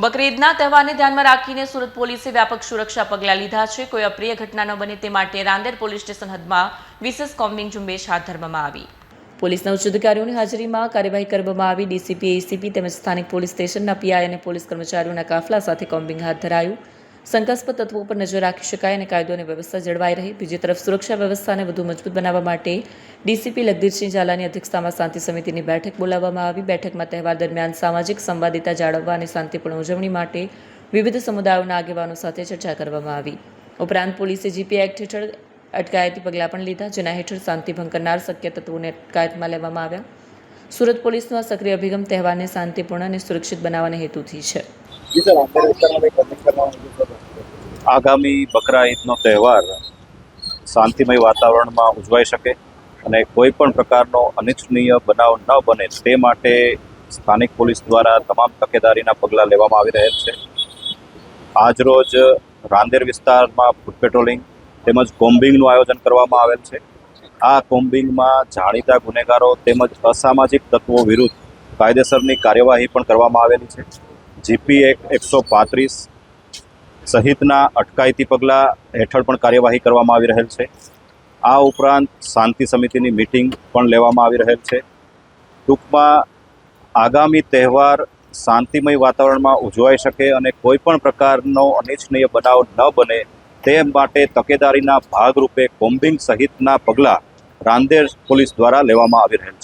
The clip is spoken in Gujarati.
બકરીદના તહેવારને ધ્યાનમાં રાખીને સુરત પોલીસે વ્યાપક સુરક્ષા પગલાં લીધા છે। કોઈ અપ્રિય ઘટના ન બને તે માટે રાંદેર પોલીસ સ્ટેશન હદમાં વિશેષ કોમ્બિંગ ઝુંબેશ હાથ ધરવામાં આવી। પોલીસના ઉચ્ચ અધિકારીઓની હાજરીમાં કાર્યવાહી કરવામાં આવી। ડીસીપી, એસીપી તેમજ સ્થાનિક પોલીસ સ્ટેશનના પીઆઈ અને પોલીસ કર્મચારીઓના કાફલા સાથે કોમ્બિંગ હાથ ધરાયું। શંકાસ્પદ તત્વો પર નજર રાખી શકાય અને કાયદો અને વ્યવસ્થા જળવાઈ રહે। બીજી તરફ સુરક્ષા વ્યવસ્થાને વધુ મજબૂત બનાવવા માટે ડીસીપી લખધીરસિંહ ઝાલાની અધ્યક્ષતામાં શાંતિ સમિતિની બેઠક બોલાવવામાં આવી। બેઠકમાં તહેવાર દરમિયાન સામાજિક સંવાદિતા જાળવવા અને શાંતિપૂર્ણ ઉજવણી માટે વિવિધ સમુદાયોના આગેવાનો સાથે ચર્ચા કરવામાં આવી। ઉપરાંત પોલીસે જીપી એક્ટ હેઠળ અટકાયતી પગલાં પણ લીધા, જેના હેઠળ શાંતિભંગ કરનાર શક્ય તત્વોને અટકાયતમાં લેવામાં આવ્યા। સુરત પોલીસનો આ સક્રિય અભિગમ તહેવારને શાંતિપૂર્ણ અને સુરક્ષિત બનાવવાના હેતુથી છે। આગામી બકરા ઈદનો તહેવાર શાંતિમય વાતાવરણમાં ઉજવાઈ શકે અને કોઈ પણ પ્રકારનો અનિચ્છનીય બનાવ ન બને તે માટે સ્થાનિક પોલીસ દ્વારા તમામ તકેદારીના પગલાં લેવામાં આવી રહેલ છે। આજરોજ રાંદેર વિસ્તારમાં ફૂટ પેટ્રોલિંગ તેમજ કોમ્બિંગનું આયોજન કરવામાં આવેલ છે। આ કોમ્બિંગમાં જાણીતા ગુનેગારો તેમજ અસામાજિક તત્વો વિરુદ્ધ કાયદેસરની કાર્યવાહી પણ કરવામાં આવેલી છે। જીપી એક્ટ 135 સહિતના અટકાયતી પગલાં હેઠળ પણ કાર્યવાહી કરવામાં આવી રહેલ છે। આ ઉપરાંત શાંતિ સમિતિની મિટિંગ પણ લેવામાં આવી રહેલ છે। ટૂંકમાં આગામી તહેવાર શાંતિમય વાતાવરણમાં ઉજવાઈ શકે અને કોઈ પણ પ્રકારનો અનિચ્છનીય બનાવ ન બને તે માટે તકેદારીના ભાગરૂપે કોમ્બિંગ સહિતના પગલાં રાંદેર પોલીસ દ્વારા લેવામાં આવી રહેલ છે।